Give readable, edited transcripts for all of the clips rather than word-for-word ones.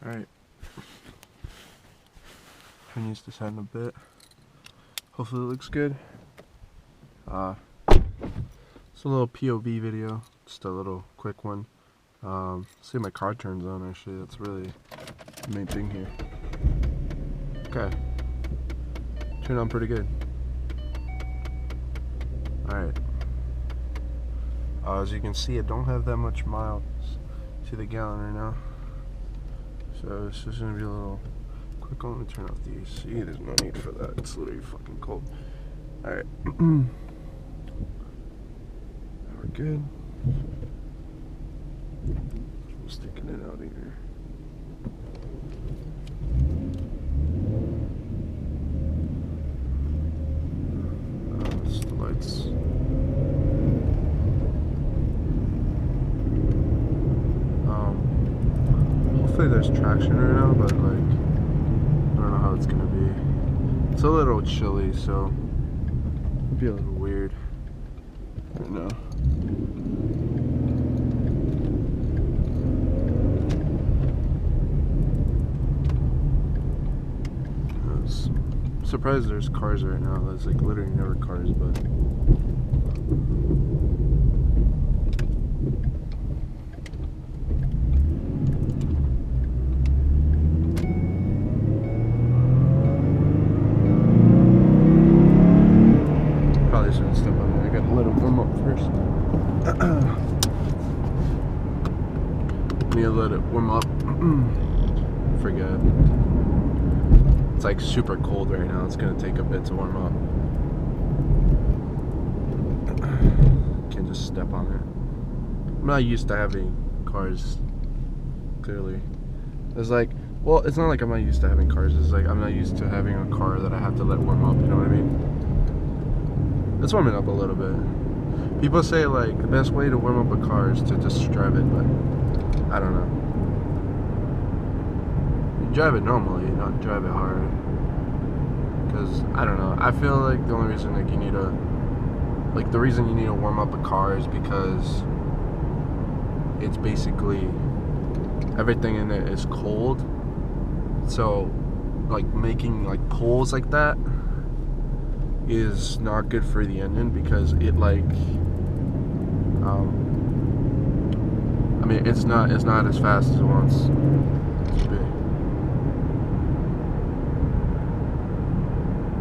Alright. Turn this to side a bit. Hopefully it looks good. It's a little POV video. Just a little quick one. See my car turns on actually. That's really the main thing here. Okay. Turned on pretty good. Alright. As you can see, I don't have that much miles to the gallon right now. So it's just gonna be a little quick. Let me turn off the AC. There's no need for that. It's literally fucking cold. Alright. We're good. I'm sticking it out here. It's the lights. Hopefully there's traction right now, but like, I don't know how it's gonna be. It's a little chilly, so it'll be a little weird right now. I'm surprised there's cars right now. There's like literally never cars, but probably shouldn't step on it. I gotta let it warm up first. Need to let it warm up. Forget. It's like super cold right now. It's gonna take a bit to warm up. Can't just step on it. I'm not used to having cars, clearly. It's like, well, it's not like I'm not used to having cars. It's like I'm not used to having a car that I have to let warm up, you know what I mean? It's warming up a little bit. People say like the best way to warm up a car is to just drive it, but I don't know. Drive it normally, not drive it hard. Because I don't know. I feel like the only reason like you need to, like the reason you need to warm up a car is because it's basically everything in it is cold. So like making like pulls like that is not good for the engine because it like I mean it's not as fast as it wants to be.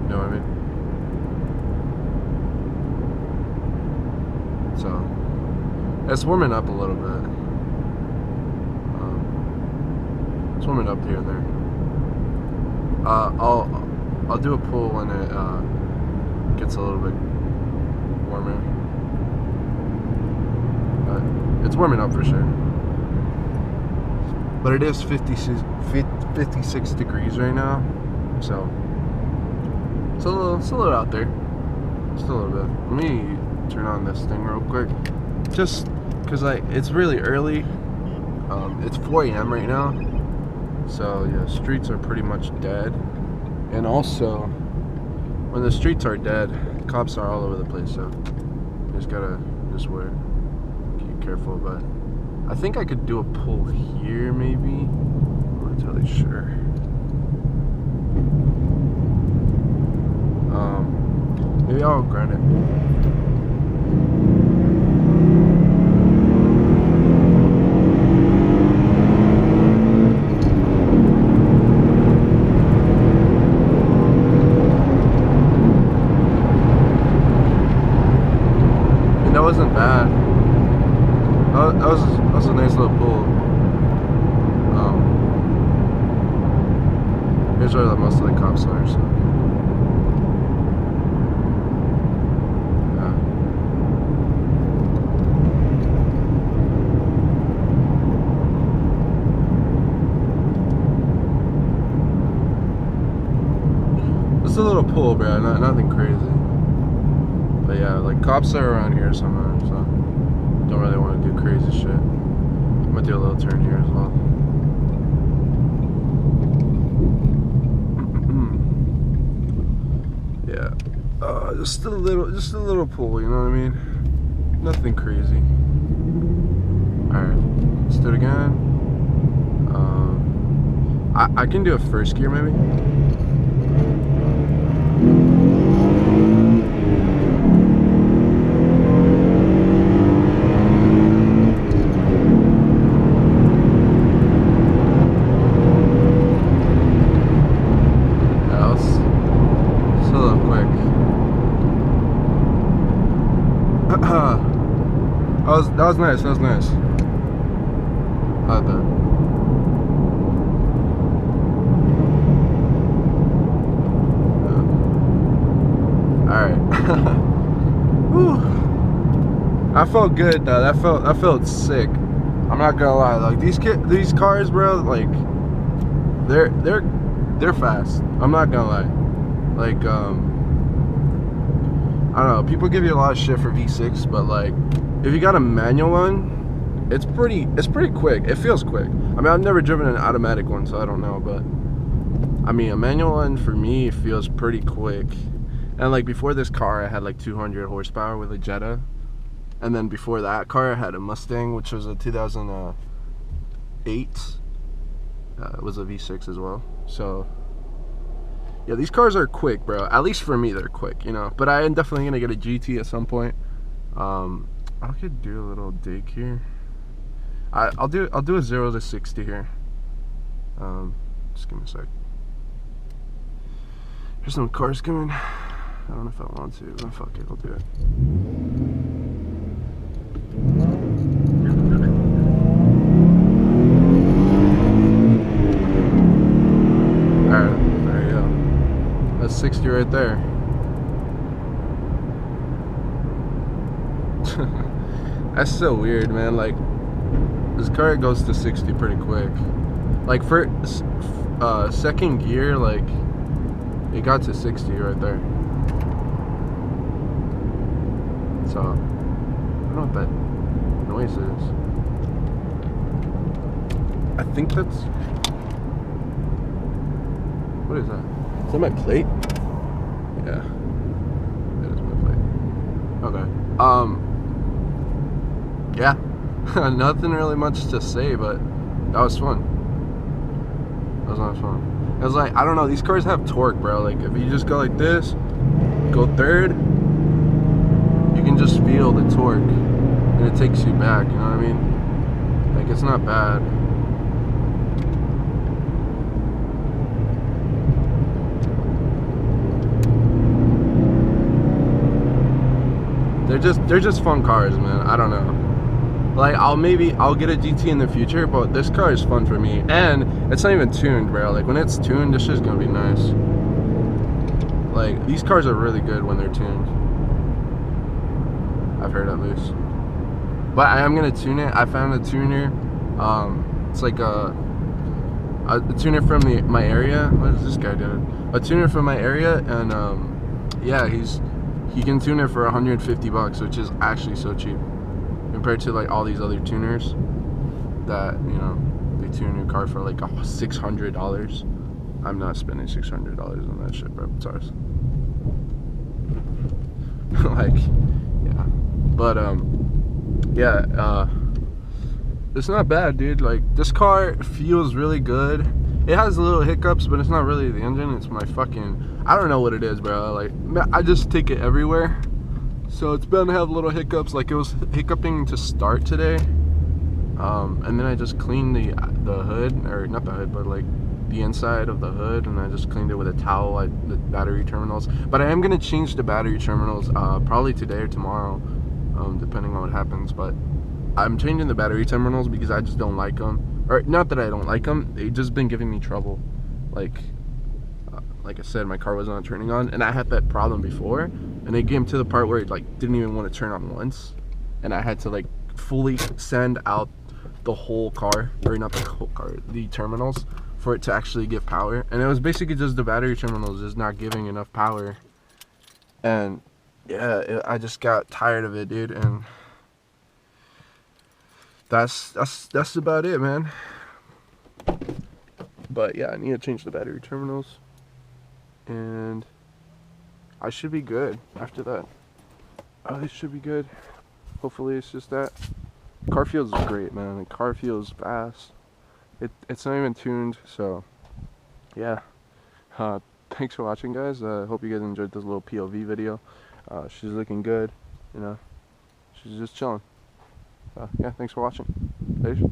You know what I mean? So it's warming up a little bit. It's warming up here and there. I'll do a pull when it gets a little bit warmer. But it's warming up for sure. But it is 56 degrees right now, so. It's a little out there. Just a little bit. Let me turn on this thing real quick. Just because like it's really early. It's 4 AM right now. So yeah, streets are pretty much dead. And also, when the streets are dead, cops are all over the place. So you just gotta be careful. But I think I could do a pull here maybe. I'm not totally sure. Maybe I'll grind it. And that wasn't bad. That was a nice little pull. Here's where most of the cops are. So. A little pull, bro. Nothing crazy. But yeah, like cops are around here somewhere, so don't really want to do crazy shit. I'm gonna do a little turn here as well. Yeah, just a little pull. You know what I mean? Nothing crazy. All right, let's do it again. again. I can do a first gear maybe. That was nice. That was nice. I like that. All right. Whew. I felt good though. That felt sick. I'm not gonna lie. Like these cars, bro. Like they're fast. I'm not gonna lie. Like I don't know. People give you a lot of shit for V6, but like, if you got a manual one, it's pretty quick. It feels quick. I mean, I've never driven an automatic one, so I don't know, but I mean, a manual one for me feels pretty quick. And like before this car, I had like 200 horsepower with a Jetta, and then before that car, I had a Mustang, which was a 2008. It was a V6 as well. So yeah, these cars are quick, bro. At least for me, they're quick, you know. But I am definitely gonna get a GT at some point. I could do a little dig here. I'll do a 0 to 60 here. Just give me a sec. There's some cars coming. I don't know if I want to, but fuck it, I'll do it. Alright, there you go. That's 60 right there. That's so weird, man. Like, this car goes to 60 pretty quick. Like for second gear, like it got to 60 right there. So I don't know what that noise is. I think that's, what is that? Is that my plate? Yeah, it is my plate. Okay. Yeah, nothing really much to say, but that was fun. That was not fun. It was like, I don't know, these cars have torque, bro. Like, if you just go like this, go third, you can just feel the torque, and it takes you back, you know what I mean? Like, it's not bad. They're just fun cars, man. I don't know. Like, I'll get a GT in the future, but this car is fun for me. And it's not even tuned, bro. Like, when it's tuned, this shit's gonna be nice. Like, these cars are really good when they're tuned. I've heard at least. But I am gonna tune it. I found a tuner. It's like a tuner from my area. What is this guy doing? A tuner from my area, and yeah, he can tune it for 150 bucks, which is actually so cheap compared to like all these other tuners that, you know, they tune your car for like $600. I'm not spending $600 on that shit, bro. It's ours. Like, yeah, but yeah, it's not bad, dude. Like, this car feels really good. It has little hiccups, but it's not really the engine. It's my fucking, I don't know what it is, bro. Like, I just take it everywhere. So it's bound to have little hiccups. Like, it was hiccuping to start today. And then I just cleaned the hood, or not the hood, but like the inside of the hood, and I just cleaned it with a towel, like the battery terminals. But I am gonna change the battery terminals probably today or tomorrow, depending on what happens. But I'm changing the battery terminals because I just don't like them. Or not that I don't like them, they've just been giving me trouble. Like I said, my car was not turning on, and I had that problem before, and it came to the part where it like didn't even want to turn on once, and I had to like fully send out the whole car, or not the whole car, the terminals, for it to actually give power. And it was basically just the battery terminals just not giving enough power. And yeah, I just got tired of it, dude, and that's about it, man. But yeah, I need to change the battery terminals, and I should be good after that. It should be good. Hopefully it's just that. car feels great, man. The car feels fast. It's not even tuned, so yeah. Thanks for watching, guys. Hope you guys enjoyed this little POV video. She's looking good, you know. She's just chilling. Yeah, thanks for watching. Later.